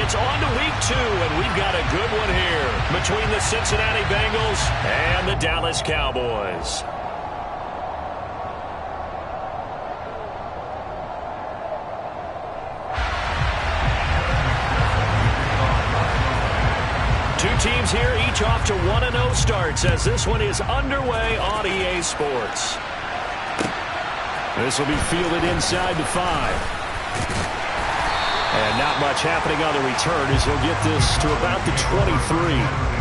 It's on to week 2, and we've got a good one here between the Cincinnati Bengals and the Dallas Cowboys. Two teams here, each off to 1-0 starts as this one is underway on EA Sports. This will be fielded inside the 5. And not much happening on the return as he'll get this to about the 23.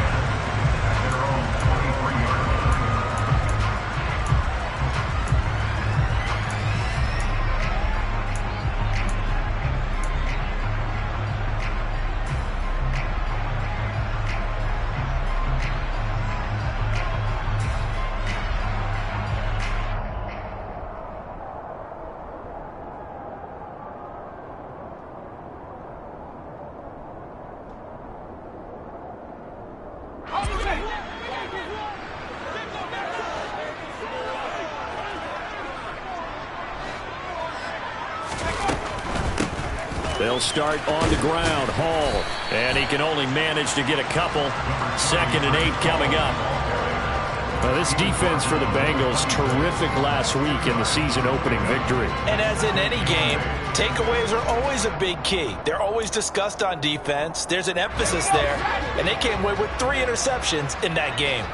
They'll start on the ground. Hall. And he can only manage to get a couple. 2nd and 8 coming up. Now, this defense for the Bengals, terrific last week in the season-opening victory. And as in any game, takeaways are always a big key. They're always discussed on defense. There's an emphasis there. And they came away with 3 interceptions in that game.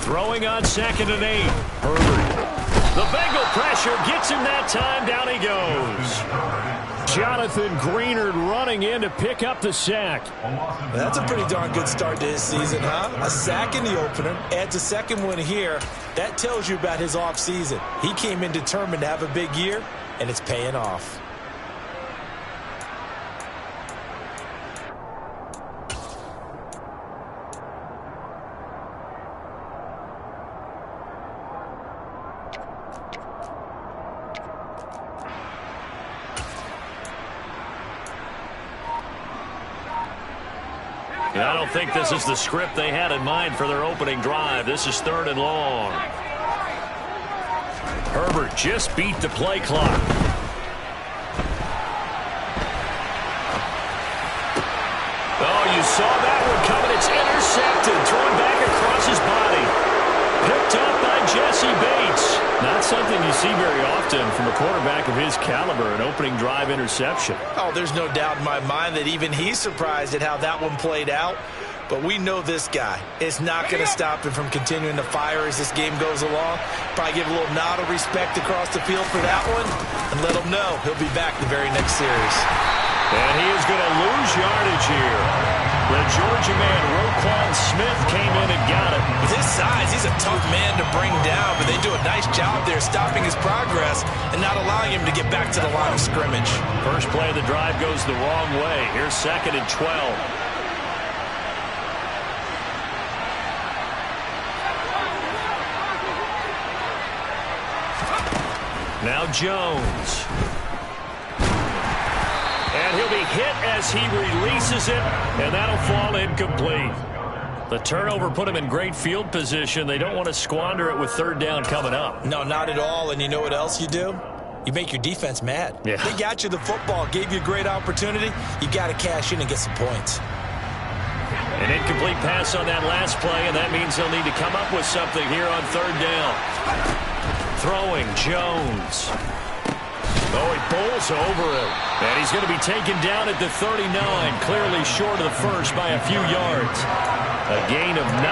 Throwing on 2nd and 8. Herbert. The Bengal pressure gets him that time. Down he goes. Jonathan Greenard running in to pick up the sack. That's a pretty darn good start to his season, huh? A sack in the opener. Adds a second one here. That tells you about his offseason. He came in determined to have a big year, and it's paying off. I don't think this is the script they had in mind for their opening drive. This is 3rd and long. Herbert just beat the play clock. Oh, you saw that one coming. It's intercepted. Thrown back across his body. Picked up by Jesse Bates. Not something you see very often from a quarterback of his caliber, an opening drive interception. Oh, there's no doubt in my mind that even he's surprised at how that one played out. But we know this guy is not going to stop him from continuing to fire as this game goes along. Probably give a little nod of respect across the field for that one and let him know he'll be back the very next series. And he is going to lose yardage here. The Georgia man, Roquan Smith, came in and got it. With his size, he's a tough man to bring down, but they do a nice job there stopping his progress and not allowing him to get back to the line of scrimmage. First play of the drive goes the wrong way. Here's 2nd and 12. Now Jones. And he'll be hit as he releases it, and that'll fall incomplete. The turnover put him in great field position. They don't want to squander it with 3rd down coming up. No, not at all. And you know what else you do? You make your defense mad. Yeah. They got you the football, gave you a great opportunity. You got to cash in and get some points. An incomplete pass on that last play, and that means they'll need to come up with something here on 3rd down. Throwing, Jones. Oh, he bowls over it. And he's going to be taken down at the 39, clearly short of the first by a few yards. A gain of 9,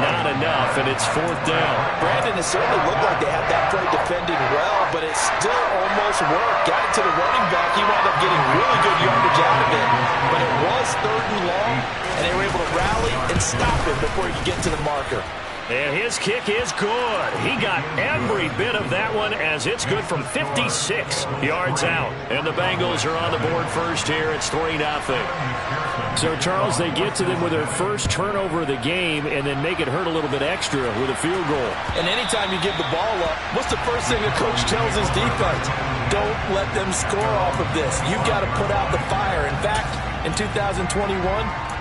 not enough, and it's 4th down. Brandon, it certainly looked like they had that play defended well, but it still almost worked. Got it to the running back. He wound up getting really good yardage out of it. But it was 3rd and long, and they were able to rally and stop him before he could get to the marker. And his kick is good. He got every bit of that one as it's good from 56 yards out. And the Bengals are on the board first here. It's 3-0. So, Charles, they get to them with their first turnover of the game and then make it hurt a little bit extra with a field goal. And anytime you give the ball up, what's the first thing a coach tells his defense? Don't let them score off of this. You've got to put out the fire. In fact, in 2021,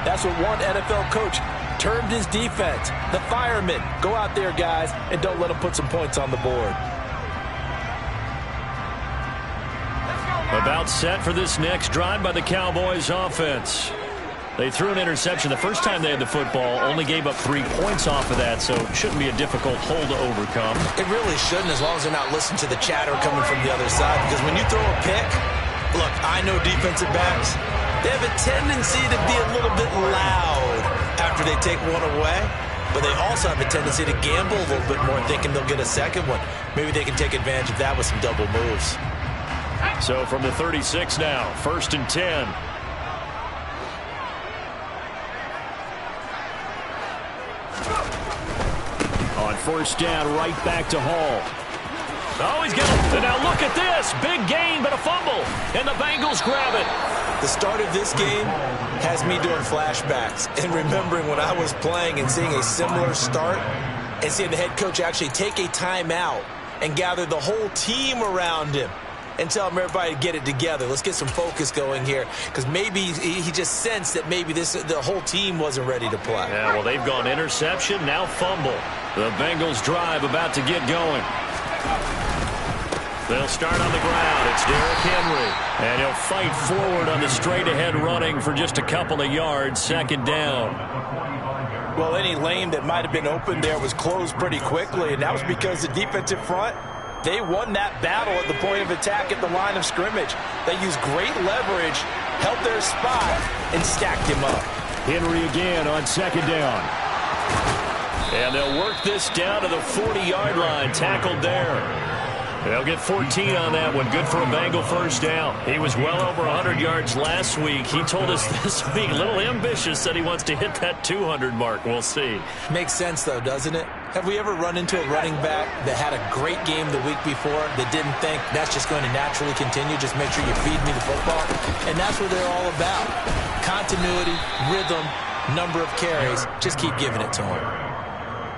That's what one NFL coach termed his defense. The firemen. Go out there, guys, and don't let them put some points on the board. About set for this next drive by the Cowboys offense. They threw an interception the first time they had the football, only gave up 3 points off of that, so it shouldn't be a difficult hole to overcome. It really shouldn't, as long as they're not listening to the chatter coming from the other side, because when you throw a pick, look, I know defensive backs, they have a tendency to be a little bit loud after they take one away, but they also have a tendency to gamble a little bit more, thinking they'll get a second one. Maybe they can take advantage of that with some double moves. So from the 36 now, 1st and 10. On 1st down, right back to Hall. Oh, he's got it. And now look at this. Big gain, but a fumble. And the Bengals grab it. The start of this game has me doing flashbacks and remembering when I was playing and seeing a similar start and seeing the head coach actually take a timeout and gather the whole team around him and tell him everybody to get it together. Let's get some focus going here, because maybe he just sensed that maybe the whole team wasn't ready to play. Yeah, well, they've gone interception, now fumble. The Bengals drive about to get going. They'll start on the ground. It's Derrick Henry. And he'll fight forward on the straight-ahead running for just a couple of yards, 2nd down. Well, any lane that might have been open there was closed pretty quickly, and that was because the defensive front, they won that battle at the point of attack at the line of scrimmage. They used great leverage, held their spot, and stacked him up. Henry again on 2nd down. And they'll work this down to the 40-yard line, tackled there. They'll get 14 on that one. Good for a Bengal 1st down. He was well over 100 yards last week. He told us this week, a little ambitious, that he wants to hit that 200 mark. We'll see. Makes sense, though, doesn't it? Have we ever run into a running back that had a great game the week before that didn't think that's just going to naturally continue? Just make sure you feed me the football. And that's what they're all about. Continuity, rhythm, number of carries. Just keep giving it to him.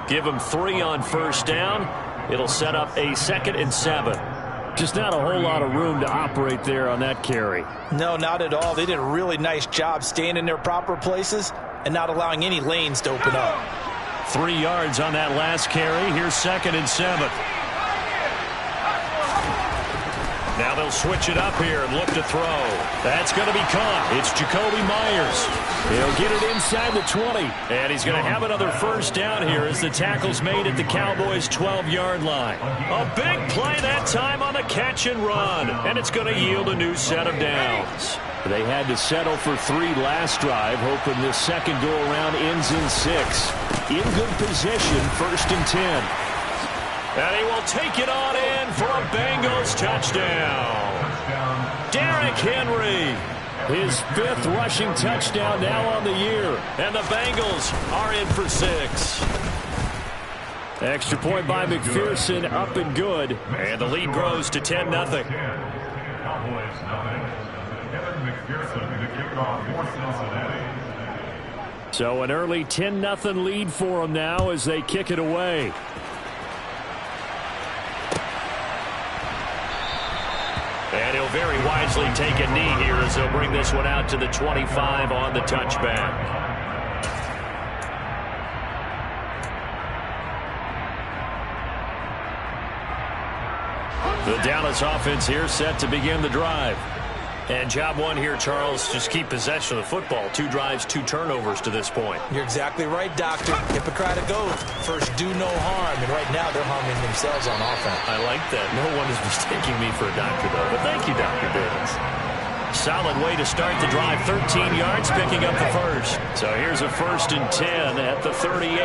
Give him 3 on 1st down. It'll set up a 2nd and 7. Just not a whole lot of room to operate there on that carry. No, not at all. They did a really nice job staying in their proper places and not allowing any lanes to open up. 3 yards on that last carry. Here's 2nd and 7. Now they'll switch it up here and look to throw. That's going to be caught. It's Jakobi Meyers. He'll get it inside the 20. And he's going to have another 1st down here as the tackle's made at the Cowboys' 12-yard line. A big play that time on the catch and run. And it's going to yield a new set of downs. They had to settle for 3 last drive, hoping this second go-around ends in 6. In good position, 1st and 10. And he will take it on in for a Bengals touchdown. Derrick Henry, his 5th rushing touchdown now on the year. And the Bengals are in for 6. Extra point by McPherson, up and good. And the lead grows to 10-0. So an early 10-0 lead for them now as they kick it away. And he'll very wisely take a knee here as they'll bring this one out to the 25 on the touchback. The Dallas offense here set to begin the drive. And job one here, Charles, just keep possession of the football. 2 drives, 2 turnovers to this point. You're exactly right, Doctor. Hippocratic oath. First, do no harm. And right now, they're harming themselves on offense. I like that. No one is mistaking me for a doctor, though. But thank you, Dr. Davis. Solid way to start the drive. 13 yards, picking up the 1st. So here's a 1st and 10 at the 38.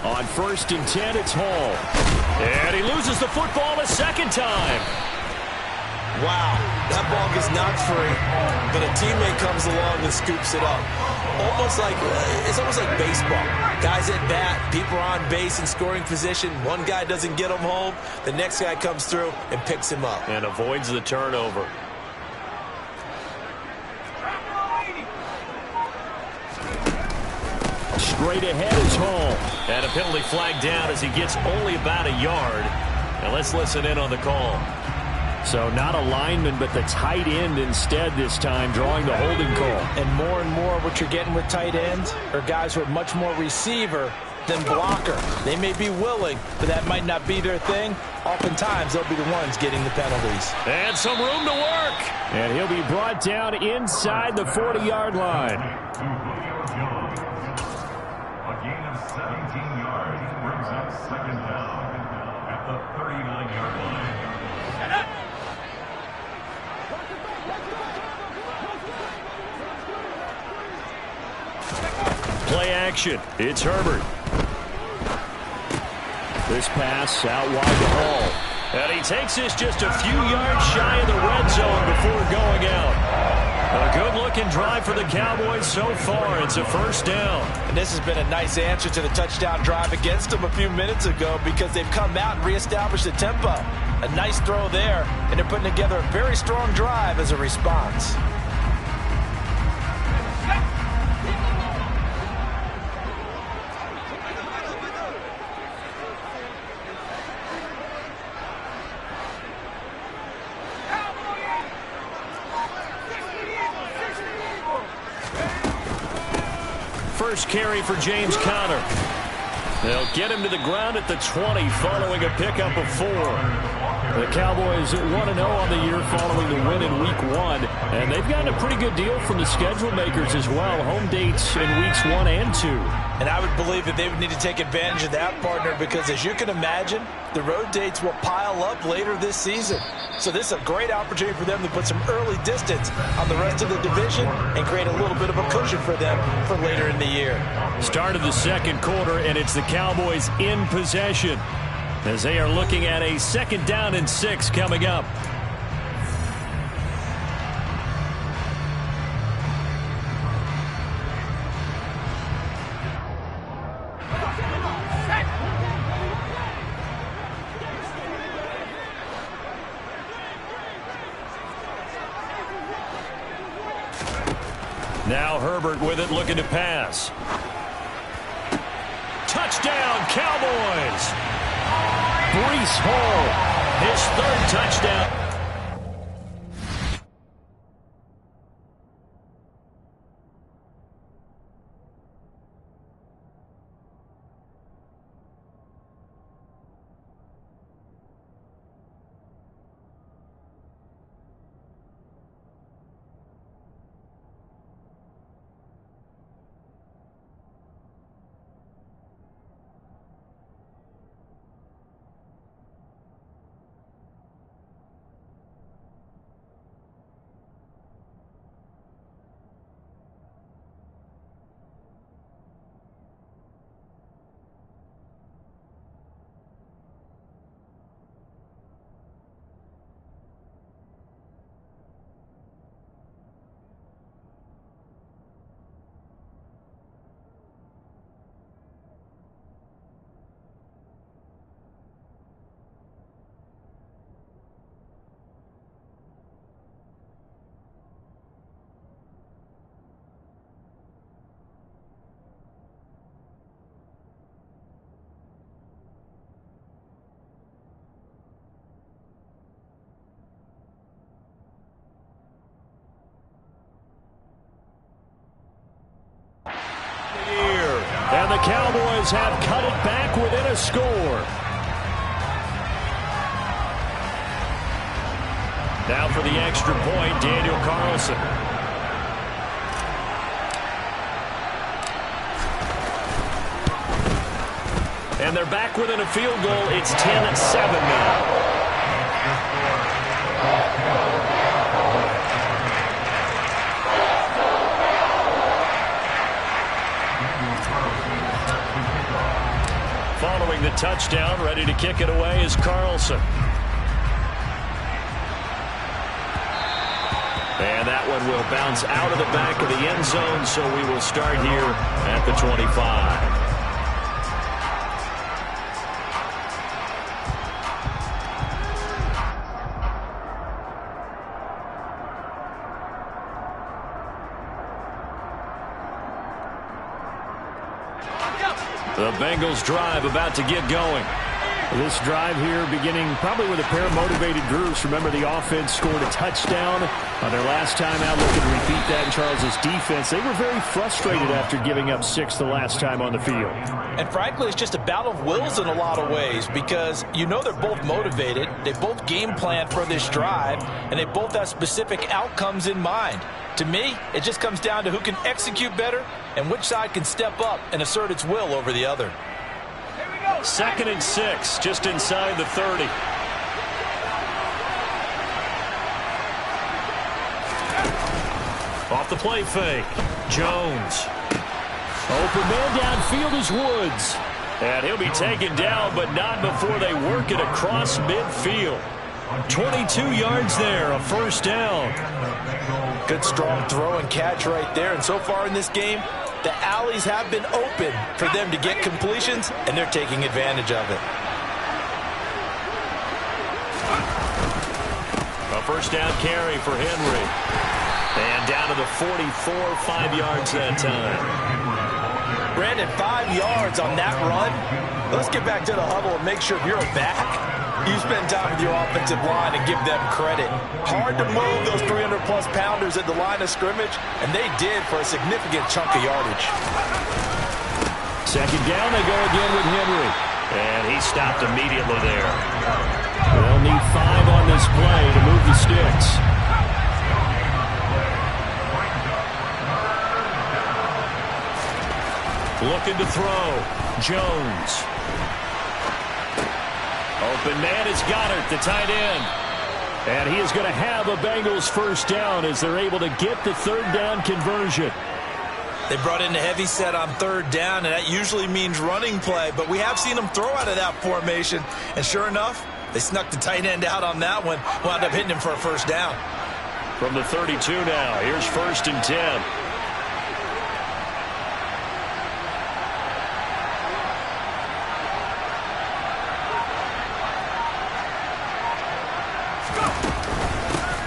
On 1st and 10, it's Hall. And he loses the football a 2nd time. Wow, that ball gets knocked free, but a teammate comes along and scoops it up. It's almost like baseball. Guys at bat, people are on base in scoring position. One guy doesn't get him home. The next guy comes through and picks him up. And avoids the turnover. Straight ahead is Hall. And a penalty flag down as he gets only about a yard. Now let's listen in on the call. So not a lineman, but the tight end instead this time, drawing the holding call. And more what you're getting with tight ends are guys who are much more receiver than blocker. They may be willing, but that might not be their thing. Oftentimes, they'll be the ones getting the penalties. And some room to work. And he'll be brought down inside the 40-yard line. A gain of 17 yards brings up second down at the 39-yard line. Play action. It's Herbert. This pass out wide to Hall. And he takes this just a few yards shy of the red zone before going out. A good-looking drive for the Cowboys so far. It's a first down. And this has been a nice answer to the touchdown drive against them a few minutes ago because they've come out and reestablished the tempo. A nice throw there, and they're putting together a very strong drive as a response. First carry for James Conner. They'll get him to the ground at the 20 following a pickup of 4. The Cowboys 1-0 on the year following the win in Week 1. And they've gotten a pretty good deal from the schedule makers as well. Home dates in Weeks 1 and 2. And I would believe that they would need to take advantage of that, partner, because as you can imagine, the road dates will pile up later this season. So this is a great opportunity for them to put some early distance on the rest of the division and create a little bit of a cushion for them for later in the year. Start of the second quarter, and it's the Cowboys in possession as they are looking at a 2nd down and 6 coming up. Now Herbert with it, looking to pass. Touchdown, Cowboys! Breece Hall, his 3rd touchdown. And the Cowboys have cut it back within a score. Now for the extra point, Daniel Carlson. And they're back within a field goal. It's 10-7 now. Following the touchdown, ready to kick it away is Carlson. And that one will bounce out of the back of the end zone, so we will start here at the 25. The Bengals drive about to get going. This drive here beginning probably with a pair of motivated groups. Remember, the offense scored a touchdown on their last time out. Looking to repeat that in Charles' defense. They were very frustrated after giving up 6 the last time on the field. And frankly, it's just a battle of wills in a lot of ways because you know they're both motivated. They both game plan for this drive, and they both have specific outcomes in mind. To me, it just comes down to who can execute better and which side can step up and assert its will over the other. 2nd and 6, just inside the 30. Off the play fake. Jones. Open man downfield is Woods. And he'll be taken down, but not before they work it across midfield. 22 yards there, a first down. Good strong throw and catch right there. And so far in this game, the alleys have been open for them to get completions, and they're taking advantage of it. A first down carry for Henry. And down to the 44, 5 yards that time. Brandon, 5 yards on that run. Let's get back to the huddle and make sure if you're back, you spend time with your offensive line and give them credit. Hard to move those 300-plus pounders at the line of scrimmage, and they did for a significant chunk of yardage. 2nd down, they go again with Henry. And he stopped immediately there. They'll need 5 on this play to move the sticks. Looking to throw. Jones. Open man is Goddard, the tight end. And he is going to have a Bengals first down as they're able to get the 3rd down conversion. They brought in a heavy set on 3rd down, and that usually means running play. But we have seen them throw out of that formation. And sure enough, they snuck the tight end out on that one. Wound up hitting him for a first down. From the 32 now, here's 1st and 10.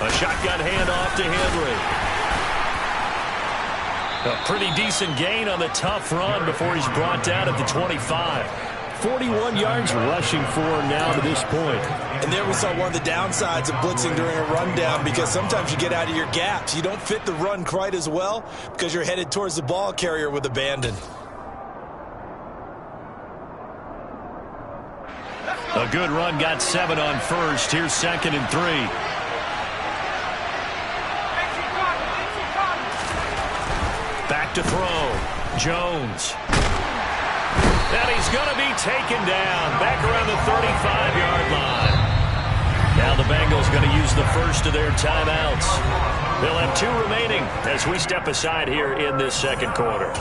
A shotgun handoff to Henry. A pretty decent gain on the tough run before he's brought down at the 25. 41 yards rushing for him now to this point. And there we saw one of the downsides of blitzing during a rundown, because sometimes you get out of your gaps. You don't fit the run quite as well because you're headed towards the ball carrier with abandon. A good run, got 7 on first. Here's 2nd and 3. Back to throw. Jones. And he's going to be taken down back around the 35-yard line. Now the Bengals going to use the first of their timeouts. They'll have 2 remaining as we step aside here in this 2nd quarter.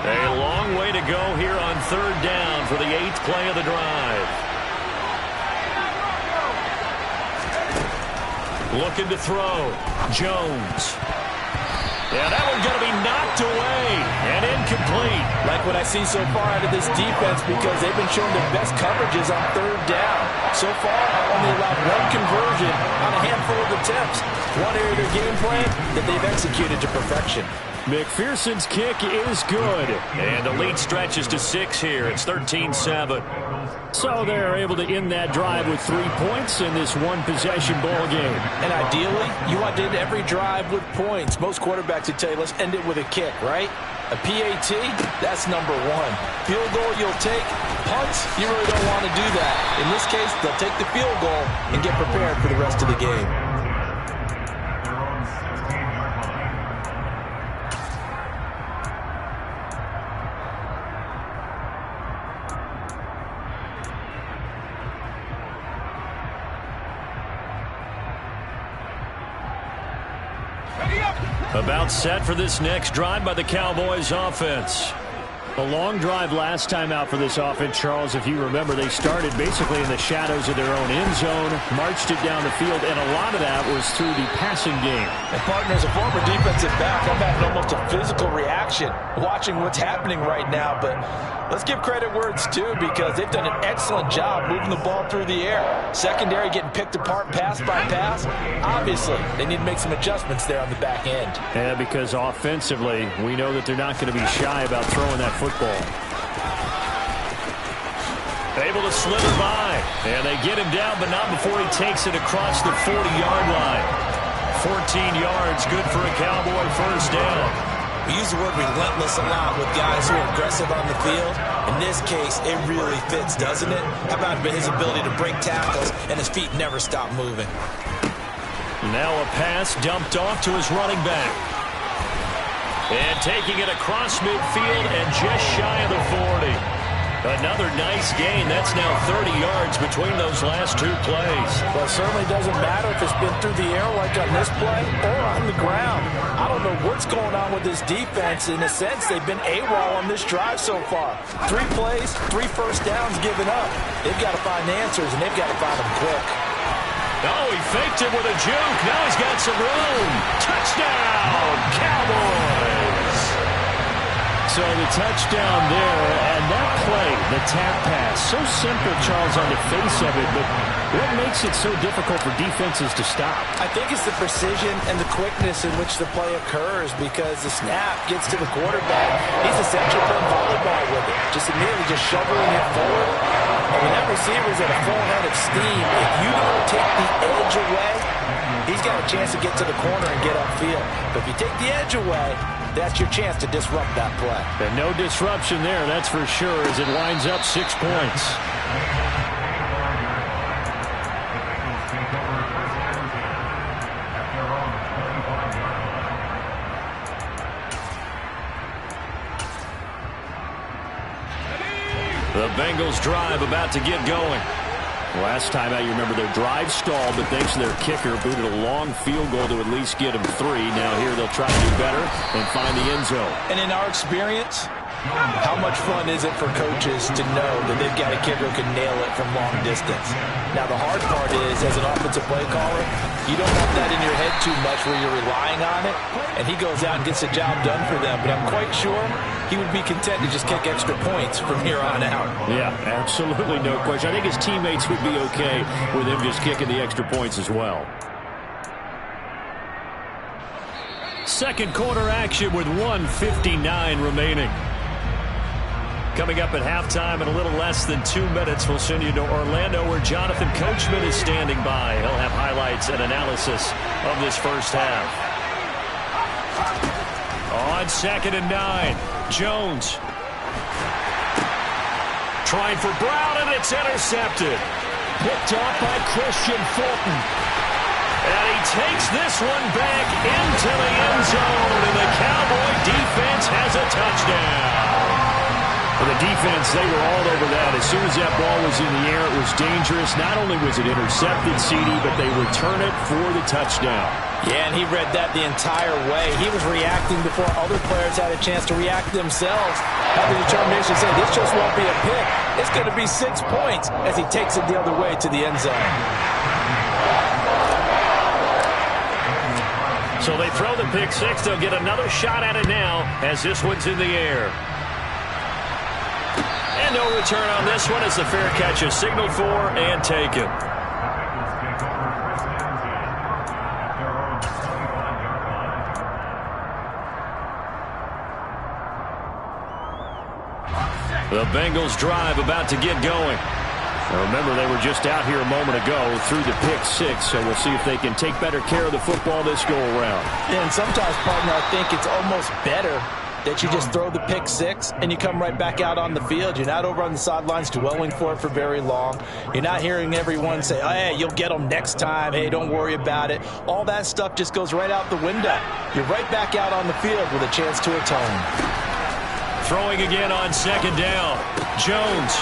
A long way to go here on 3rd down for the 8th play of the drive. Looking to throw. Jones. Yeah, that one's going to be knocked away and incomplete. Like what I see so far out of this defense, because they've been showing their best coverages on 3rd down. So far, only allowed 1 conversion on a handful of attempts. One area of their game plan that they've executed to perfection. McPherson's kick is good. And the lead stretches to 6 here. It's 13-7. So they're able to end that drive with 3 points in this one-possession ball game. And ideally, you want to end every drive with points. Most quarterbacks would tell you, let's end it with a kick, right? A PAT, that's number 1. Field goal you'll take. Punts, you really don't want to do that. In this case, they'll take the field goal and get prepared for the rest of the game. About set for this next drive by the Cowboys offense. A long drive last time out for this offense, Charles. If you remember, they started basically in the shadows of their own end zone, marched it down the field, and a lot of that was through the passing game. And partner, as a former defensive back, I'm having almost a physical reaction watching what's happening right now. But let's give credit where it's due, because they've done an excellent job moving the ball through the air. Secondary getting picked apart pass by pass. Obviously, they need to make some adjustments there on the back end. Yeah, because offensively, we know that they're not going to be shy about throwing that football. Able to slither by. And they get him down, but not before he takes it across the 40-yard line. 14 yards, good for a Cowboy first down. We use the word relentless a lot with guys who are aggressive on the field. In this case, it really fits, doesn't it? How about his ability to break tackles and his feet never stop moving? Now a pass dumped off to his running back. And taking it across midfield and just shy of the 40. Another nice gain. That's now 30 yards between those last two plays. Well, it certainly doesn't matter if it's been through the air like on this play or on the ground. I don't know what's going on with this defense. In a sense, they've been AWOL on this drive so far. 3 plays, 3 first downs given up. They've got to find answers, and they've got to find them quick. Oh, he faked it with a juke. Now he's got some room. Touchdown, Cowboys! So the touchdown there, and that play, the tap pass, so simple, Charles, on the face of it, but what makes it so difficult for defenses to stop? I think it's the precision and the quickness in which the play occurs, because the snap gets to the quarterback. He's essentially playing volleyball with it, just immediately just shoveling it forward. And when that receiver's at a full head of steam, if you don't take the edge away, he's got a chance to get to the corner and get upfield. But if you take the edge away, that's your chance to disrupt that play. And no disruption there, that's for sure, as it winds up 6 points. The Bengals drive about to get going. Last time out, you remember their drive stalled, but thanks to their kicker, booted a long field goal to at least get them 3. Now here they'll try to do better and find the end zone. And in our experience, how much fun is it for coaches to know that they've got a kicker who can nail it from long distance? Now the hard part is, as an offensive play caller, you don't want that in your head too much where you're relying on it, and he goes out and gets the job done for them. But I'm quite sure he would be content to just kick extra points from here on out. Yeah, absolutely no question. I think his teammates would be okay with him just kicking the extra points as well. Second quarter action with 1:59 remaining. Coming up at halftime in a little less than 2 minutes, we'll send you to Orlando, where Jonathan Coachman is standing by. He'll have highlights and analysis of this first half. On 2nd and 9, Jones. Trying for Brown, and it's intercepted. Picked off by Christian Fulton. And he takes this one back into the end zone, and the Cowboy defense has a touchdown. Well, the defense, they were all over that. As soon as that ball was in the air, it was dangerous. Not only was it intercepted, CD, but they return it for the touchdown. Yeah, and he read that the entire way. He was reacting before other players had a chance to react themselves. Had the determination to say, this just won't be a pick. It's going to be 6 points as he takes it the other way to the end zone. So they throw the pick 6. They'll get another shot at it now as this one's in the air. And no return on this one as the fair catch is signaled for and taken. The Bengals drive about to get going. Now remember, they were just out here a moment ago through the pick 6, so we'll see if they can take better care of the football this go-around. Yeah, and sometimes, partner, I think it's almost better that you just throw the pick 6 and you come right back out on the field. You're not over on the sidelines dwelling for it for very long. You're not hearing everyone say, oh, hey, you'll get them next time. Hey, don't worry about it. All that stuff just goes right out the window. You're right back out on the field with a chance to atone. Throwing again on 2nd down. Jones.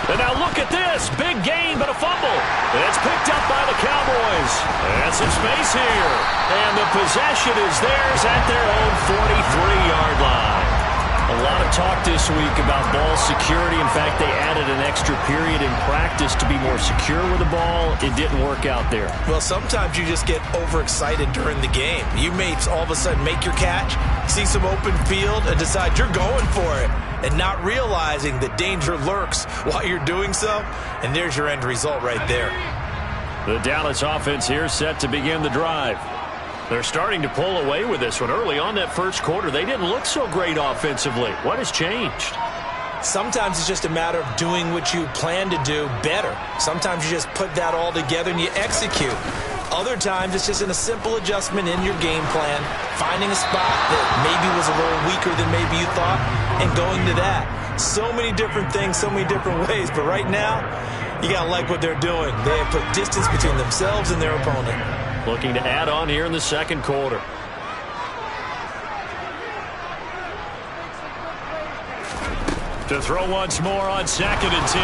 And now look at this. Big gain, but a fumble. It's picked up by the Cowboys. And some space here. And the possession is theirs at their own 43-yard line. A lot of talked this week about ball security. In fact, they added an extra period in practice to be more secure with the ball. It didn't work out there. Well, sometimes you just get overexcited during the game. You may all of a sudden make your catch, see some open field, and decide you're going for it, and not realizing that danger lurks while you're doing so. And there's your end result right there. The Dallas offense here set to begin the drive. They're starting to pull away with this one. Early on that first quarter, they didn't look so great offensively. What has changed? Sometimes it's just a matter of doing what you plan to do better. Sometimes you just put that all together and you execute. Other times it's just in a simple adjustment in your game plan, finding a spot that maybe was a little weaker than maybe you thought, and going to that. So many different things, so many different ways. But right now, you got to like what they're doing. They have put distance between themselves and their opponent. Looking to add on here in the second quarter. To throw once more on 2nd and 10.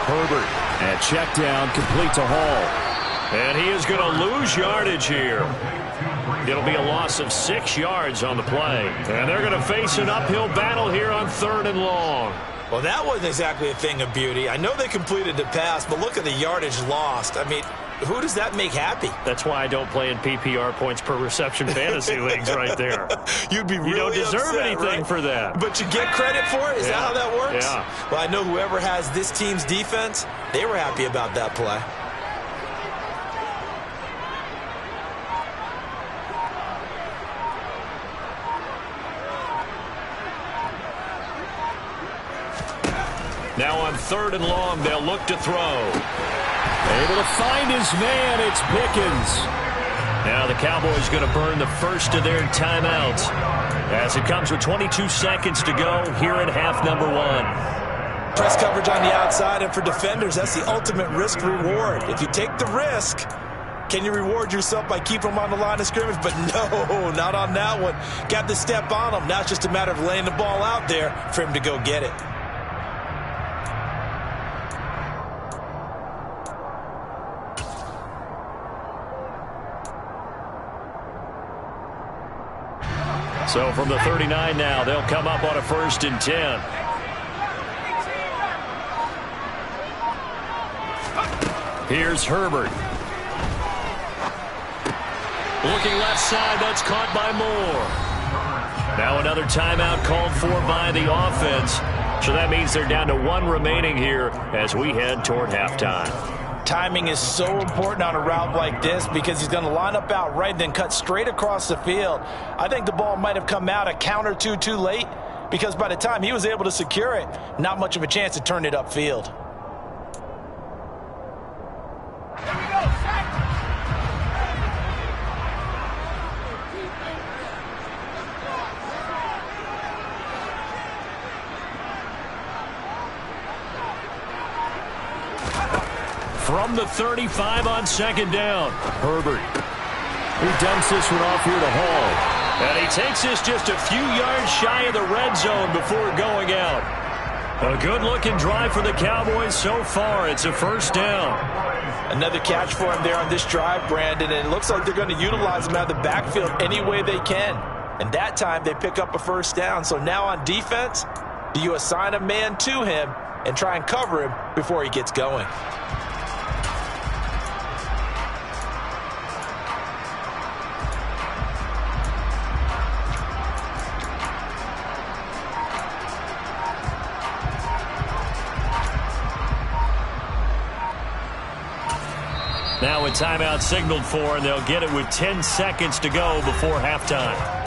Herbert. And check down, complete to Hall. And he is going to lose yardage here. It'll be a loss of 6 yards on the play. And they're going to face an uphill battle here on 3rd and long. Well, that wasn't exactly a thing of beauty. I know they completed the pass, but look at the yardage lost. I mean, who does that make happy? That's why I don't play in PPR points per reception fantasy leagues right there. You'd be really You don't deserve upset, anything right? for that. But you get credit for it? Is that how that works? Yeah. Well, I know whoever has this team's defense, they were happy about that play. Now on 3rd and long, they'll look to throw. Able to find his man, it's Pickens. Now the Cowboys going to burn the first of their timeouts as it comes with 22 seconds to go here at half number 1. Press coverage on the outside, and for defenders, that's the ultimate risk reward. If you take the risk, can you reward yourself by keeping them on the line of scrimmage? But no, not on that one. Got to step on them. Now it's just a matter of laying the ball out there for him to go get it. So from the 39 now, they'll come up on a 1st and 10. Here's Herbert. Looking left side, that's caught by Moore. Now another timeout called for by the offense. So that means they're down to 1 remaining here as we head toward halftime. Timing is so important on a route like this because he's going to line up out right and then cut straight across the field. I think the ball might have come out a count or two too late because by the time he was able to secure it, not much of a chance to turn it upfield. From the 35 on 2nd down, Herbert. He dumps this one off here to Hall. And he takes this just a few yards shy of the red zone before going out. A good-looking drive for the Cowboys so far. It's a 1st down. Another catch for him there on this drive, Brandon, and it looks like they're going to utilize him out of the backfield any way they can. And that time they pick up a 1st down. So now on defense, do you assign a man to him and try and cover him before he gets going? Now a timeout signaled for, and they'll get it with 10 seconds to go before halftime.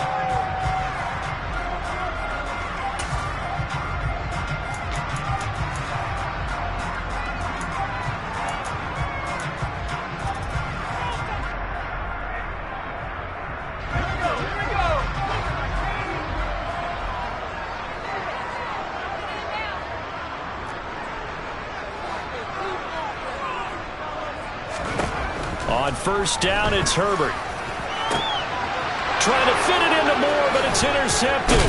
On 1st down, it's Herbert. Trying to fit it into Moore, but it's intercepted.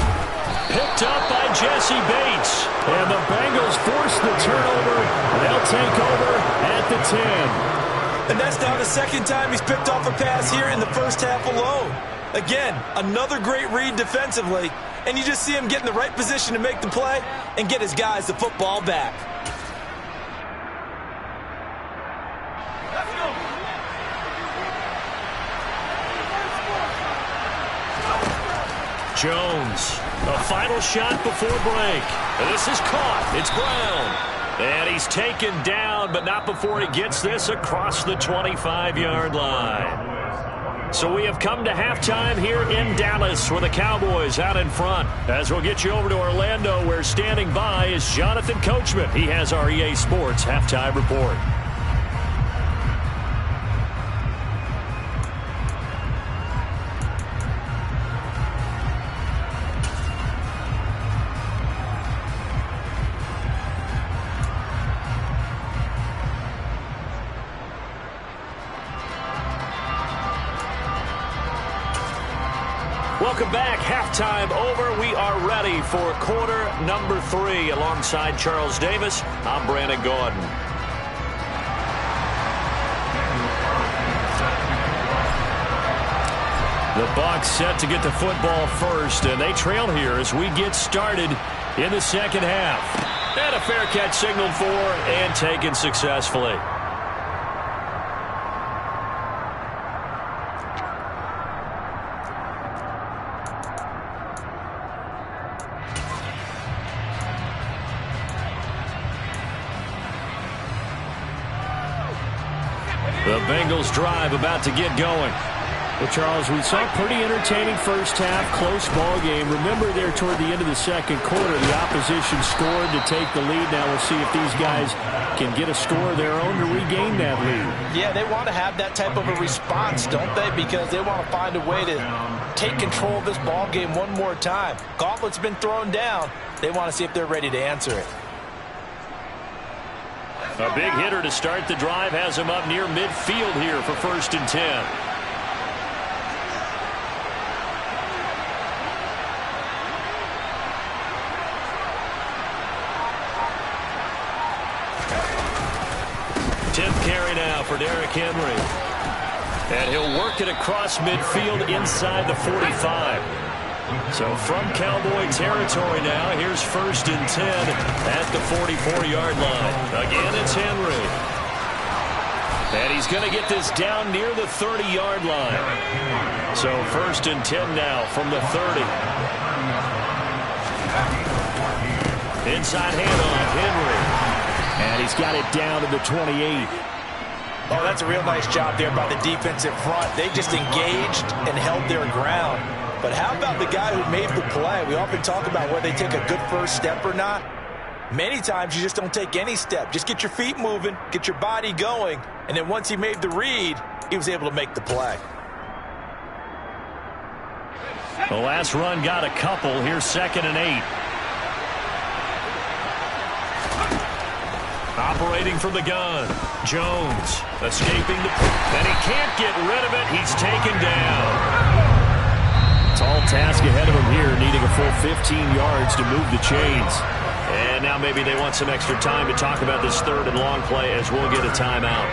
Picked up by Jesse Bates. And the Bengals force the turnover. They'll take over at the 10. And that's now the 2nd time he's picked off a pass here in the 1st half alone. Again, another great read defensively, and you just see him get in the right position to make the play and get his guys the football back. Jones, a final shot before break. And this is caught. It's Brown. And he's taken down, but not before he gets this across the 25-yard line. So we have come to halftime here in Dallas with the Cowboys out in front. As we'll get you over to Orlando, where standing by is Jonathan Coachman. He has our EA Sports halftime report. Welcome back. Halftime over. We are ready for quarter number 3. Alongside Charles Davis, I'm Brandon Gaudin. The Bucs set to get the football first, and they trail here as we get started in the second half. And a fair catch signaled for and taken successfully. The Bengals drive about to get going. Well, Charles, we saw a pretty entertaining first half, close ball game. Remember there toward the end of the second quarter, the opposition scored to take the lead. Now we'll see if these guys can get a score of their own to regain that lead. Yeah, they want to have that type of a response, don't they? Because they want to find a way to take control of this ball game one more time. Gauntlet's been thrown down. They want to see if they're ready to answer it. A big hitter to start the drive has him up near midfield here for 1st and 10. Tenth carry now for Derrick Henry. And he'll work it across midfield inside the 45. So from Cowboy territory now, here's 1st and 10 at the 44-yard line. Again, it's Henry. And he's going to get this down near the 30-yard line. So 1st and 10 now from the 30. Inside handoff, Henry. And he's got it down to the 28. Oh, that's a real nice job there by the defensive front. They just engaged and held their ground. But how about the guy who made the play? We often talk about whether they take a good first step or not. Many times you just don't take any step. Just get your feet moving, get your body going, and then once he made the read, he was able to make the play. The last run got a couple. Here's 2nd and 8. Operating from the gun. Jones escaping the... And he can't get rid of it. He's taken down. Tall task ahead of him here, needing a full 15 yards to move the chains. And now maybe they want some extra time to talk about this 3rd and long play as we'll get a timeout.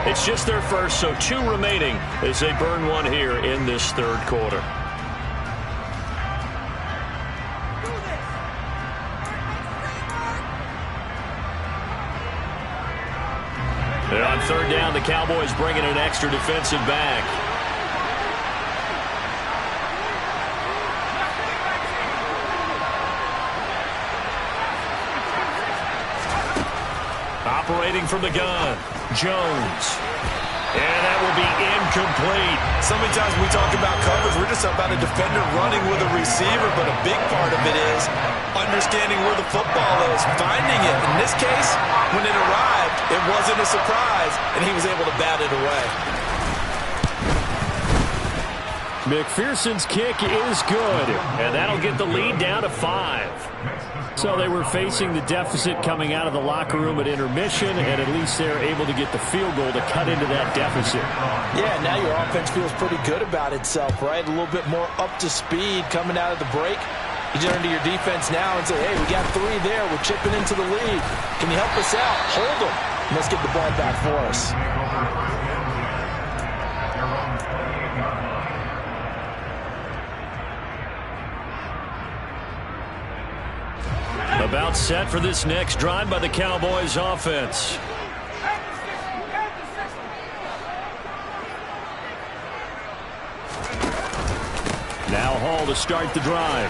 It's just their first, so 2 remaining as they burn one here in this 3rd quarter. And on 3rd down, the Cowboys bringing an extra defensive back. Operating from the gun, Jones. And that will be incomplete. So many times when we talk about coverage, we're just about a defender running with a receiver, but a big part of it is understanding where the football is, finding it. In this case, when it arrived, it wasn't a surprise, and he was able to bat it away. McPherson's kick is good, and that'll get the lead down to 5. So they were facing the deficit coming out of the locker room at intermission, and at least they're able to get the field goal to cut into that deficit. Yeah, now your offense feels pretty good about itself, right? A little bit more up to speed coming out of the break. You turn to your defense now and say, hey, we got 3 there. We're chipping into the lead. Can you help us out? Hold them. And let's get the ball back for us. About set for this next drive by the Cowboys offense. Now Hall to start the drive.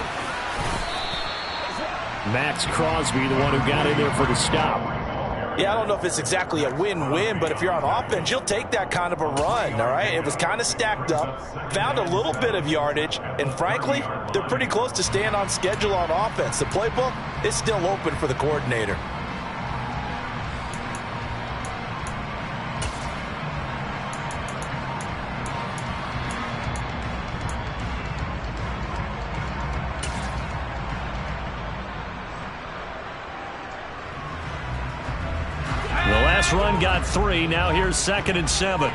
Max Crosby, the one who got in there for the stop. Yeah, I don't know if it's exactly a win-win, but if you're on offense, you'll take that kind of a run, all right? It was kind of stacked up, found a little bit of yardage, and frankly, they're pretty close to staying on schedule on offense. The playbook is still open for the coordinator. Run got 3. Now here's 2nd and 7.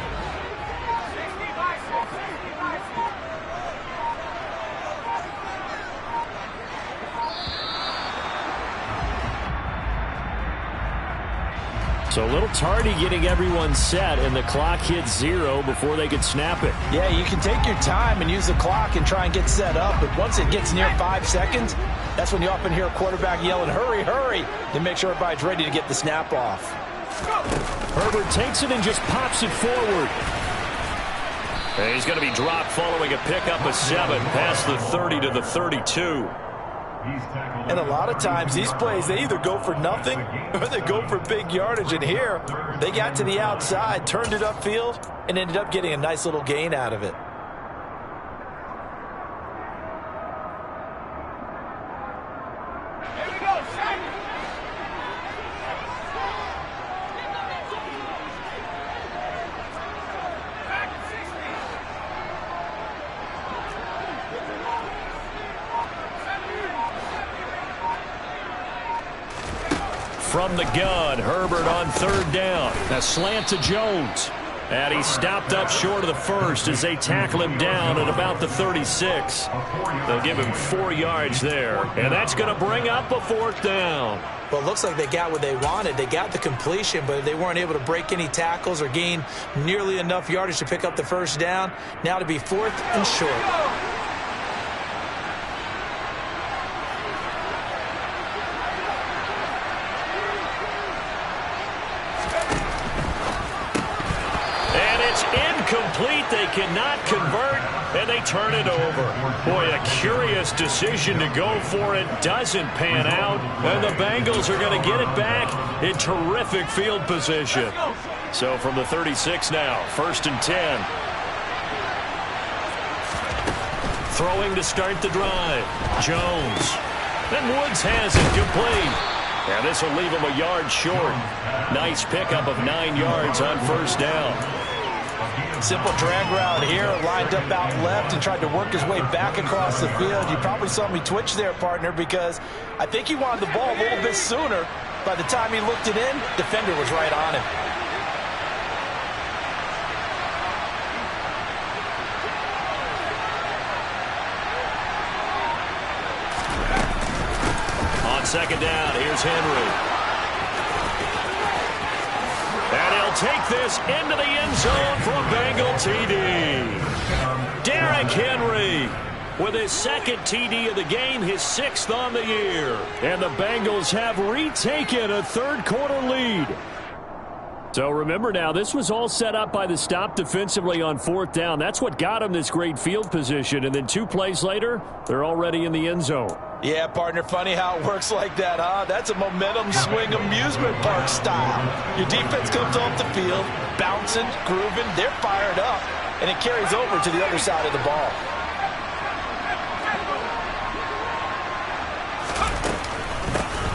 So a little tardy getting everyone set, and the clock hit 0 before they could snap it. Yeah, you can take your time and use the clock and try and get set up, but once it gets near 5 seconds, that's when you often hear a quarterback yelling, hurry, hurry, to make sure everybody's ready to get the snap off. Herbert takes it and just pops it forward. And he's going to be dropped following a pickup of 7 past the 30 to the 32. And a lot of times these plays, they either go for nothing or they go for big yardage. And here, they got to the outside, turned it upfield, and ended up getting a nice little gain out of it. From the gun, Herbert on 3rd down. A slant to Jones. And he stopped up short of the first as they tackle him down at about the 36. They'll give him 4 yards there. And that's going to bring up a 4th down. Well, it looks like they got what they wanted. They got the completion, but they weren't able to break any tackles or gain nearly enough yardage to pick up the 1st down. Now to be 4th and short. Incomplete. They cannot convert, and they turn it over. Boy, a curious decision to go for it. Doesn't pan out, and the Bengals are going to get it back in terrific field position. So from the 36 now, 1st and 10. Throwing to start the drive. Jones. And Woods has it complete. And this will leave him a yard short. Nice pickup of 9 yards on 1st down. Simple drag route here, lined up out left and tried to work his way back across the field. You probably saw me twitch there, partner, because I think he wanted the ball a little bit sooner. By the time he looked it in, defender was right on him. On 2nd down, here's Henry. And he'll take this into the end zone for a Bengal TD. Derrick Henry with his 2nd TD of the game, his 6th on the year. And the Bengals have retaken a 3rd quarter lead. So remember now, this was all set up by the stop defensively on 4th down. That's what got them this great field position. And then 2 plays later, they're already in the end zone. Yeah, partner, funny how it works like that, huh? That's a momentum swing amusement park style. Your defense comes off the field, bouncing, grooving, they're fired up, and it carries over to the other side of the ball.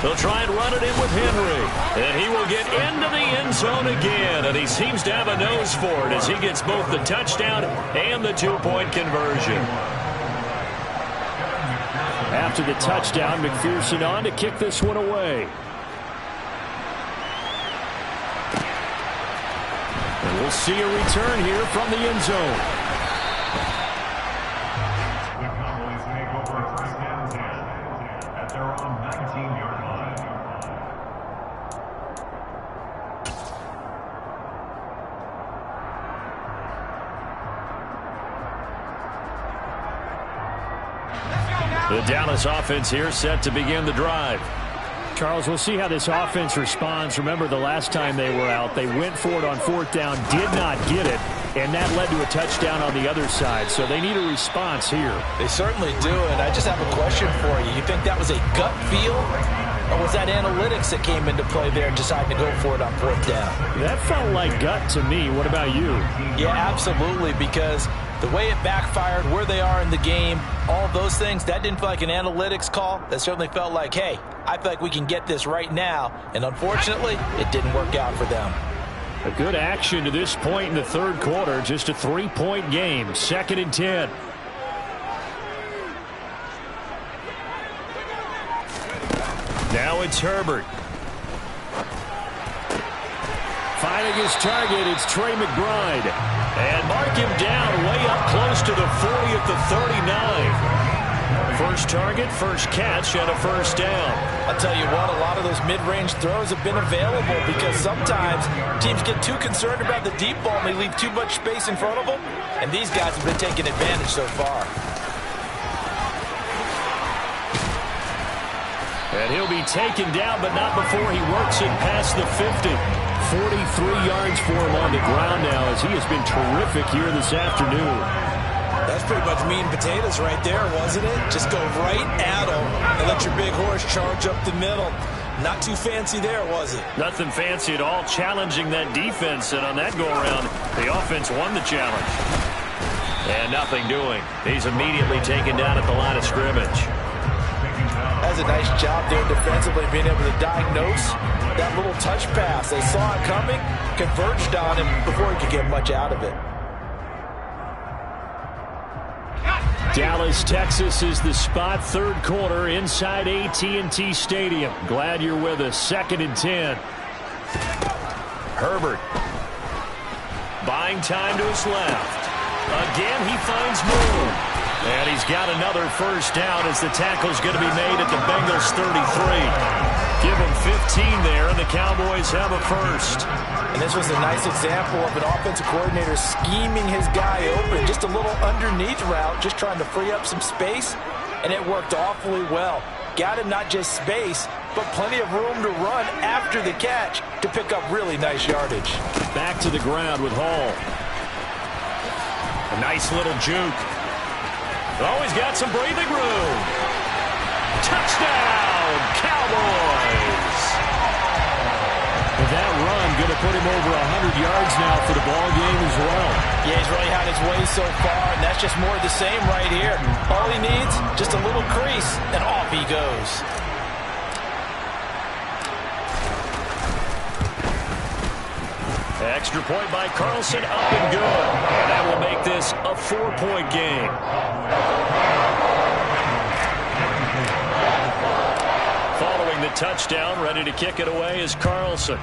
They'll try and run it in with Henry. And he will get into the end zone again. And he seems to have a nose for it as he gets both the touchdown and the 2-point conversion. After the touchdown, McPherson on to kick this one away. And we'll see a return here from the end zone. The Cowboys take over 1st and 10 at their own 19-yard line. The Dallas offense here set to begin the drive. Charles, we'll see how this offense responds. Remember, the last time they were out, they went for it on 4th down, did not get it, and that led to a touchdown on the other side. So they need a response here. They certainly do, and I just have a question for you. You think that was a gut feel, or was that analytics that came into play there and decided to go for it on 4th down? That felt like gut to me. What about you? Yeah, absolutely, because the way it backfired, where they are in the game, all those things, that didn't feel like an analytics call. That certainly felt like, hey, I feel like we can get this right now. And unfortunately, it didn't work out for them. A good action to this point in the 3rd quarter. Just a 3-point game. 2nd and 10. Now it's Herbert. Finding his target, it's Trey McBride. And mark him down way up close to the 40 at the 39. First target, first catch, and a first down. I'll tell you what, a lot of those mid-range throws have been available because sometimes teams get too concerned about the deep ball and they leave too much space in front of them. And these guys have been taking advantage so far. And he'll be taken down, but not before he works it past the 50. 43 yards for him on the ground now as he has been terrific here this afternoon. That's pretty much meat and potatoes right there, wasn't it? Just go right at him and let your big horse charge up the middle. Not too fancy there, was it? Nothing fancy at all, challenging that defense. And on that go-around, the offense won the challenge. And nothing doing. He's immediately taken down at the line of scrimmage. That's a nice job there defensively, being able to diagnose that little touch pass. They saw it coming, converged on him before he could get much out of it. Dallas, Texas is the spot. 3rd quarter inside AT&T Stadium. Glad you're with us. 2nd and 10. Herbert. Buying time to his left. Again, he finds more. And he's got another first down as the tackle's going to be made at the Bengals 33. Give him 15 there, and the Cowboys have a first. And this was a nice example of an offensive coordinator scheming his guy open. Just a little underneath route, just trying to free up some space, and it worked awfully well. Got him not just space, but plenty of room to run after the catch to pick up really nice yardage. Back to the ground with Hall. A nice little juke. Oh, he's got some breathing room. Touchdown, Cowboys! That run going to put him over 100 yards now for the ball game as well. Yeah, he's really had his way so far, and that's just more of the same right here. All he needs, just a little crease, and off he goes. Extra point by Carlson, up and good. And that will make this a 4-point game. Following the touchdown, ready to kick it away is Carlson.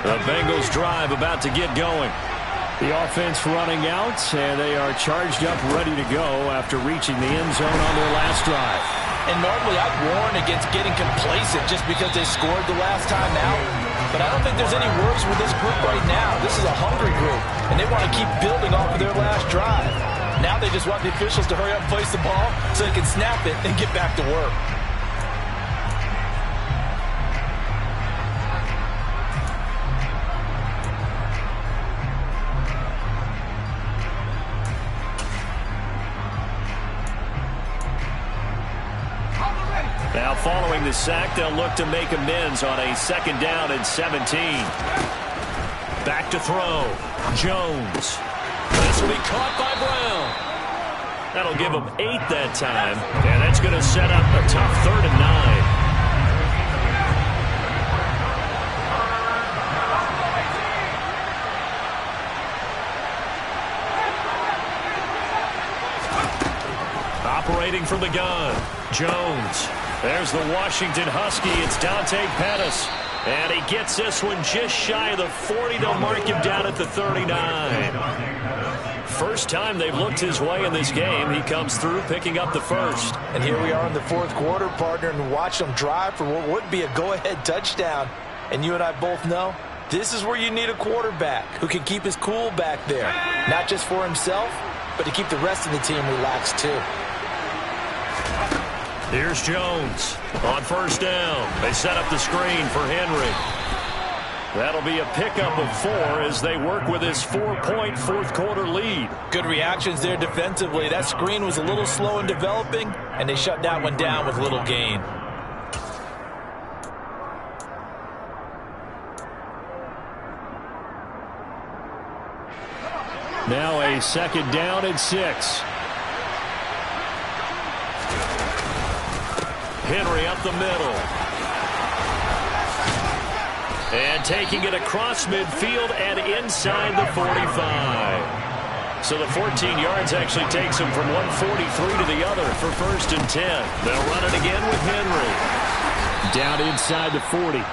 The Bengals drive about to get going. The offense running out, and they are charged up, ready to go after reaching the end zone on their last drive. And normally I'd warn against getting complacent just because they scored the last time out. But I don't think there's any worries with this group right now. This is a hungry group, and they want to keep building off of their last drive. Now they just want the officials to hurry up and place the ball so they can snap it and get back to work. Now following the sack, they'll look to make amends on a 2nd down and 17. Back to throw. Jones. This will be caught by Brown. That'll give him 8 that time. And that's going to set up a tough 3rd and 9. Operating from the gun. Jones. There's the Washington Husky. It's Dante Pettis. And he gets this one just shy of the 40. They'll mark him down at the 39. First time they've looked his way in this game. He comes through picking up the first. And here we are in the 4th quarter, partner, and watch them drive for what would be a go-ahead touchdown. And you and I both know this is where you need a quarterback who can keep his cool back there. Not just for himself, but to keep the rest of the team relaxed too. Here's Jones on first down. They set up the screen for Henry. That'll be a pickup of 4 as they work with this 4-point fourth-quarter lead. Good reactions there defensively. That screen was a little slow in developing, and they shut that one down with little gain. Now a second down and 6. Henry up the middle. And taking it across midfield and inside the 45. So the 14 yards actually takes him from 143 to the other for first and 10. They'll run it again with Henry. Down inside the 40.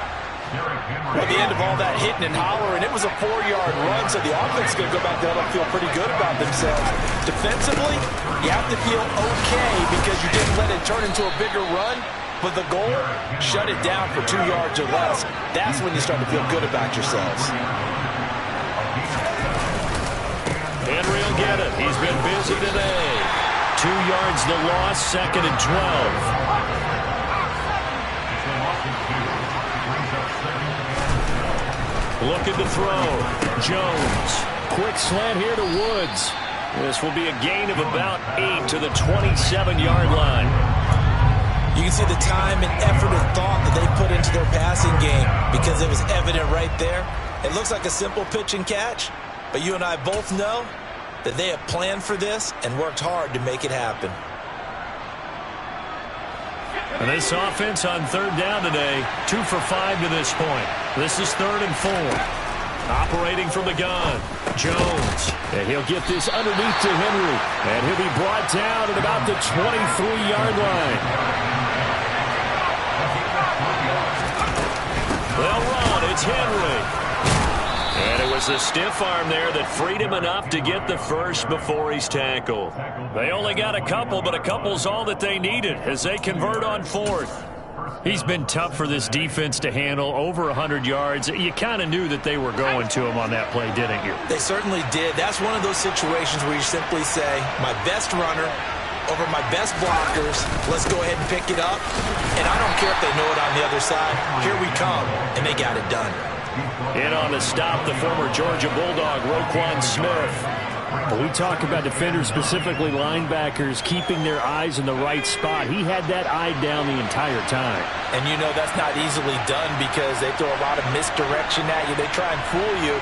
At the end of all that hitting and hollering, it was a 4-yard run, so the offense is going to go back there and feel pretty good about themselves. Defensively, you have to feel okay because you didn't let it turn into a bigger run, but the goal, shut it down for 2 yards or less. That's when you start to feel good about yourselves. Henry will get it. He's been busy today. 2 yards the loss, second and 12. Looking to throw. Jones. Quick slant here to Woods. This will be a gain of about 8 to the 27-yard line. You can see the time and effort and thought that they put into their passing game because it was evident right there. It looks like a simple pitch and catch, but you and I both know that they have planned for this and worked hard to make it happen. And this offense on third down today, 2 for 5 to this point. This is 3rd and 4. Operating from the gun, Jones. And he'll get this underneath to Henry. And he'll be brought down at about the 23-yard line. They'll run. It's Henry. And it was a stiff arm there that freed him enough to get the first before he's tackled. They only got a couple, but a couple's all that they needed as they convert on 4th. He's been tough for this defense to handle, over 100 yards. You kind of knew that they were going to him on that play, didn't you? They certainly did. That's one of those situations where you simply say, my best runner over my best blockers, let's go ahead and pick it up. And I don't care if they know it on the other side. Here we come, and they got it done. In on the stop, the former Georgia Bulldog, Roquan Smith. But we talk about defenders, specifically linebackers, keeping their eyes in the right spot. He had that eye down the entire time. And you know that's not easily done because they throw a lot of misdirection at you. They try and fool you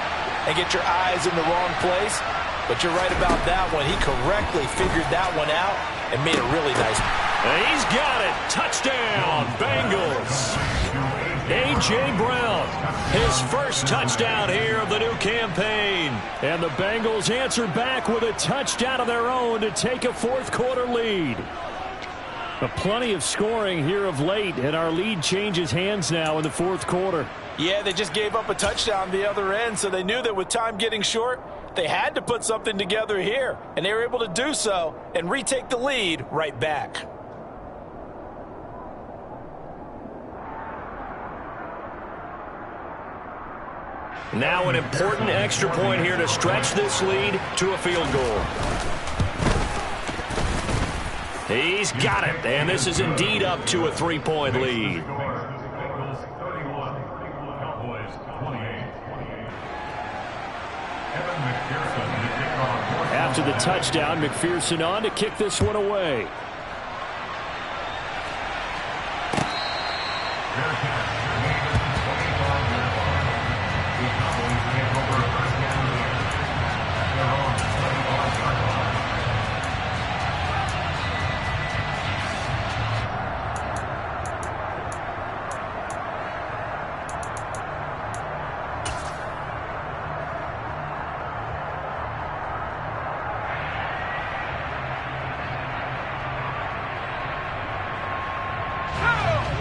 and get your eyes in the wrong place. But you're right about that one. He correctly figured that one out and made a really nice. And he's got it. Touchdown, Bengals. A.J. Brown, his first touchdown here of the new campaign. And the Bengals answer back with a touchdown of their own to take a fourth-quarter lead. Plenty of scoring here of late, and our lead changes hands now in the fourth quarter. Yeah, they just gave up a touchdown the other end, so they knew that with time getting short, they had to put something together here, and they were able to do so and retake the lead right back. Now an important extra point here to stretch this lead to a field goal. He's got it, and this is indeed up to a 3-point lead. After the touchdown, McPherson on to kick this one away.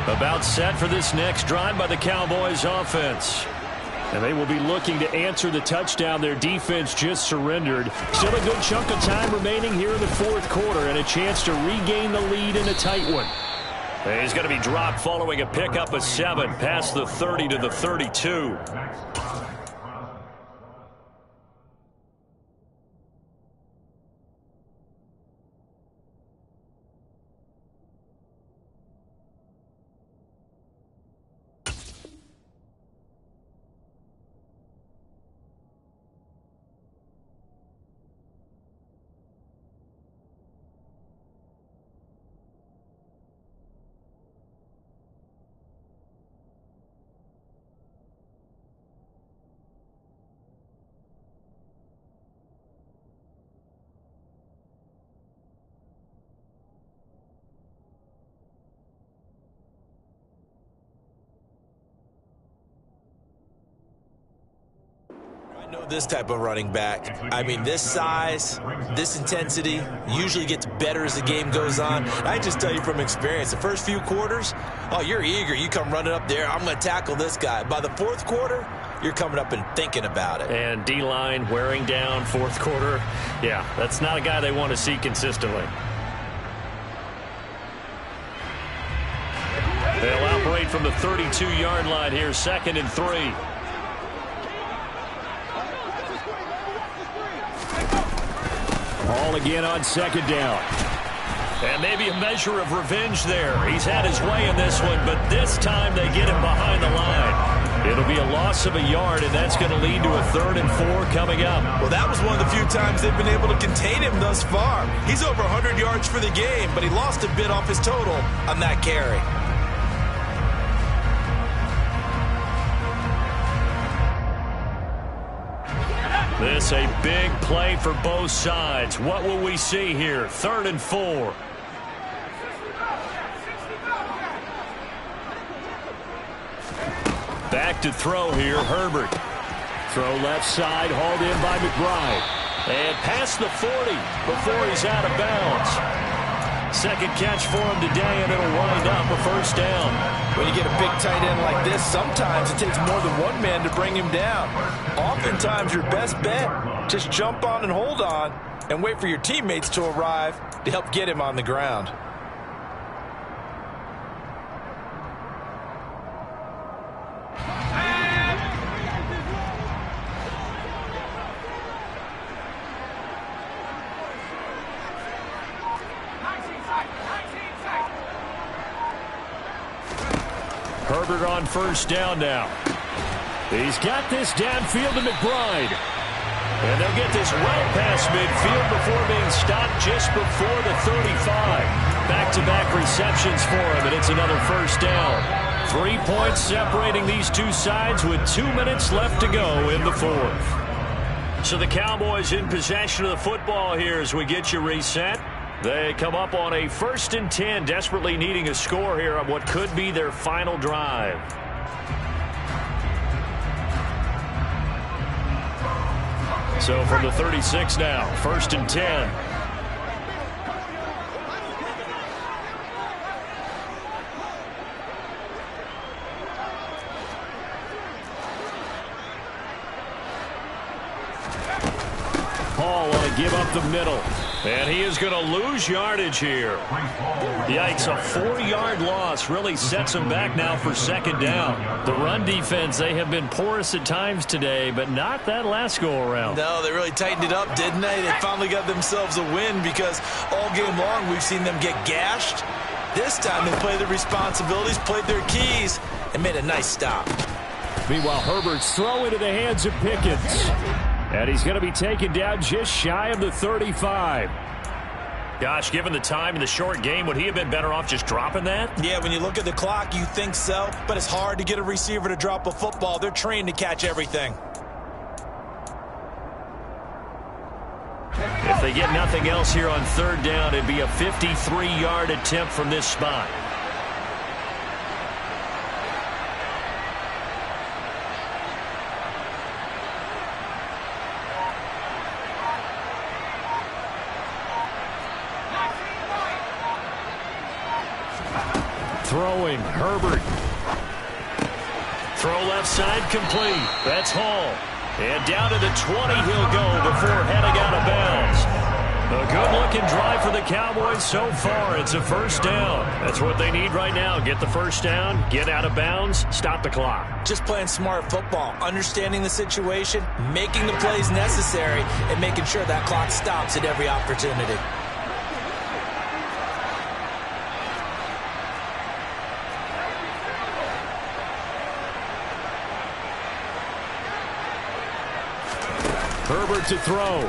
About set for this next drive by the Cowboys offense. And they will be looking to answer the touchdown their defense just surrendered. Still a good chunk of time remaining here in the fourth quarter and a chance to regain the lead in a tight one. He's going to be dropped following a pickup of 7 past the 30 to the 32. Know this type of running back. I mean, this size, this intensity usually gets better as the game goes on. I just tell you from experience, the first few quarters, oh, you're eager. You come running up there, I'm going to tackle this guy. By the fourth quarter, you're coming up and thinking about it. And D-line wearing down fourth quarter. Yeah, that's not a guy they want to see consistently. They'll operate from the 32-yard line here, 2nd and 3. Ball again on 2nd down. And maybe a measure of revenge there. He's had his way in this one, but this time they get him behind the line. It'll be a loss of a yard, and that's going to lead to a 3rd and 4 coming up. Well, that was one of the few times they've been able to contain him thus far. He's over 100 yards for the game, but he lost a bit off his total on that carry. This a big play for both sides. What will we see here? 3rd and 4. Back to throw here, Herbert. Throw left side, hauled in by McBride. And past the 40 before he's out of bounds. 2nd catch for him today, and it'll wind up a 1st down. When you get a big tight end like this, sometimes it takes more than one man to bring him down. Oftentimes, your best bet, just jump on and hold on and wait for your teammates to arrive to help get him on the ground. Herbert on 1st down now. He's got this downfield to McBride. And they'll get this well past midfield before being stopped just before the 35. Back-to-back receptions for him, and it's another 1st down. 3 points separating these two sides with 2 minutes left to go in the 4th. So the Cowboys in possession of the football here as we get you reset. They come up on a 1st and 10, desperately needing a score here on what could be their final drive. So from the 36 now, 1st and 10. Paul want to give up the middle. And he is going to lose yardage here. Yikes, a 4-yard loss really sets him back now for 2nd down. The run defense, they have been porous at times today, but not that last go-around. No, they really tightened it up, didn't they? They finally got themselves a win because all game long we've seen them get gashed. This time they played their responsibilities, played their keys, and made a nice stop. Meanwhile, Herbert's throw into the hands of Pickens. And he's going to be taken down just shy of the 35. Gosh, given the time in the short game, would he have been better off just dropping that? Yeah, when you look at the clock, you think so. But it's hard to get a receiver to drop a football. They're trained to catch everything. If they get nothing else here on 3rd down, it'd be a 53-yard attempt from this spot. Throwing, Herbert. Throw left side complete. That's Hall. And down to the 20 he'll go before heading out of bounds. A good-looking drive for the Cowboys so far. It's a first down. That's what they need right now. Get the first down, get out of bounds, stop the clock. Just playing smart football, understanding the situation, making the plays necessary, and making sure that clock stops at every opportunity. Herbert to throw.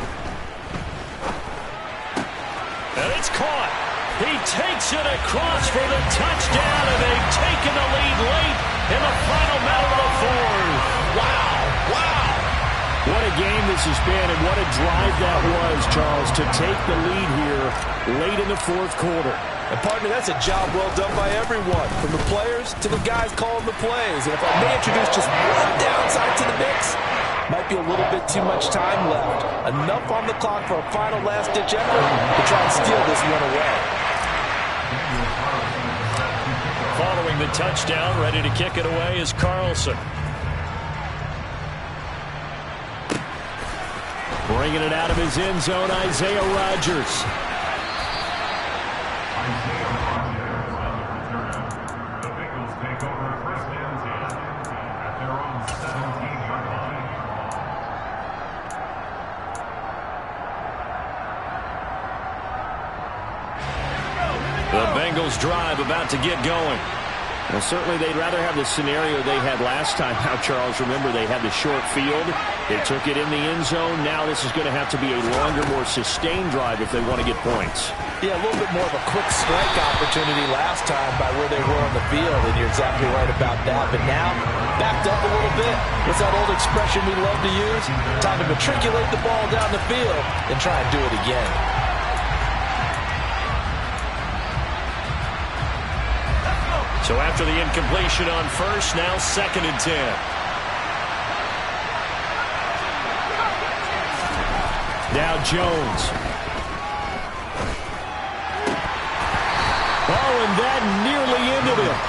And it's caught. He takes it across for the touchdown, and they've taken the lead late in the final minute of the fourth. Wow, wow. What a game this has been, and what a drive that was, Charles, to take the lead here late in the fourth quarter. And, partner, that's a job well done by everyone, from the players to the guys calling the plays. And if I may introduce just one downside to the mix, might be a little bit too much time left. Enough on the clock for a final last-ditch effort to try and steal this one away. Following the touchdown, ready to kick it away is Carlson. Bringing it out of his end zone, Isaiah Rodgers. The Bengals take over first and 10 at their own 17-yard line. The Bengals drive about to get going. Well, certainly they'd rather have the scenario they had last time. Now, Charles, remember, they had the short field. They took it in the end zone. Now this is going to have to be a longer, more sustained drive if they want to get points. Yeah, a little bit more of a quick strike opportunity last time by where they were on the field, and you're exactly right about that. But now, backed up a little bit. What's that old expression we love to use? Time to matriculate the ball down the field and try and do it again. So after the incompletion on first, now 2nd and 10. Now Jones. Oh, and that nearly ended it.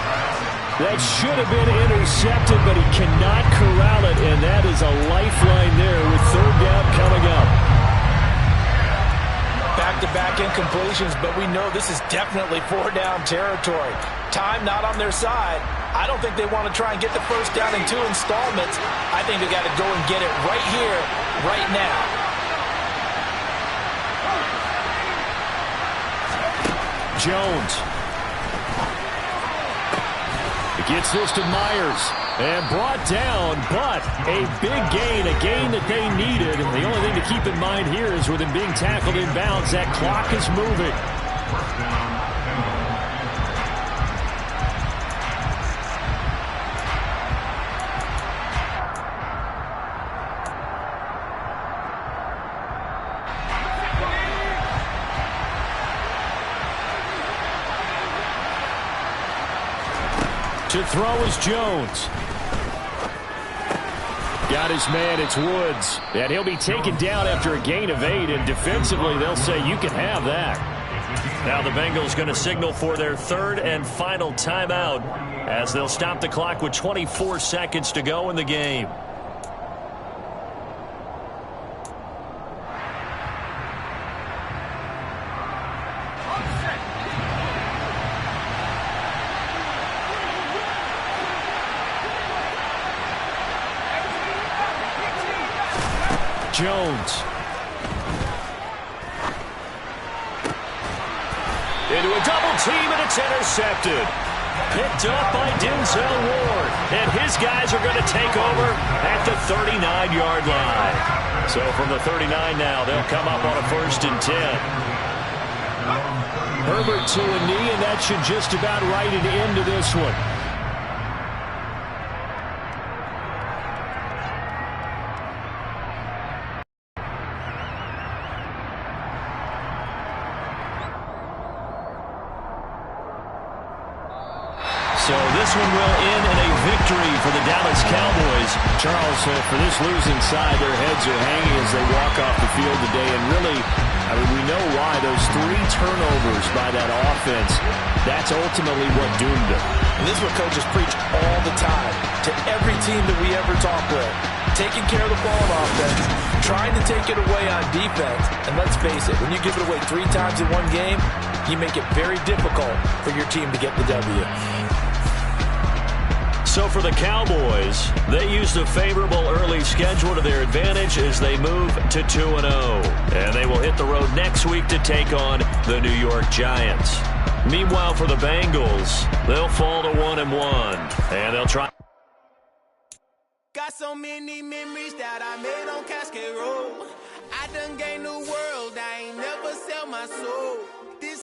That should have been intercepted, but he cannot corral it, and that is a lifeline there with 3rd down coming up. Back-to-back incompletions, but we know this is definitely 4-down territory. Time not on their side. I don't think they want to try and get the first down in 2 installments. I think they got to go and get it right here, right now. Jones. He gets this to Myers. And brought down, but a big gain, a gain that they needed. And the only thing to keep in mind here is with him being tackled in bounds, that clock is moving. First down. To throw is Jones. Got his man, it's Woods. And he'll be taken down after a gain of 8, and defensively they'll say you can have that. Now the Bengals going to signal for their 3rd and final timeout as they'll stop the clock with 24 seconds to go in the game. Jones. Into a double team, and it's intercepted. Picked up by Denzel Ward. And his guys are going to take over at the 39-yard line. So from the 39 now, they'll come up on a 1st and 10. Herbert to a knee, and that should just about write an end to this one. So this one will end in a victory for the Dallas Cowboys. Charles, for this losing side, their heads are hanging as they walk off the field today. And really, I mean, we know why. Those 3 turnovers by that offense, that's ultimately what doomed them. And this is what coaches preach all the time to every team that we ever talk with. Taking care of the ball on offense, trying to take it away on defense. And let's face it, when you give it away 3 times in one game, you make it very difficult for your team to get the W. So for the Cowboys, they used a favorable early schedule to their advantage as they move to 2-0. And they will hit the road next week to take on the New York Giants. Meanwhile, for the Bengals, they'll fall to 1-1. And they'll try. Got so many memories that I made on Cascade Road. I done gained the world, I ain't never sell my soul.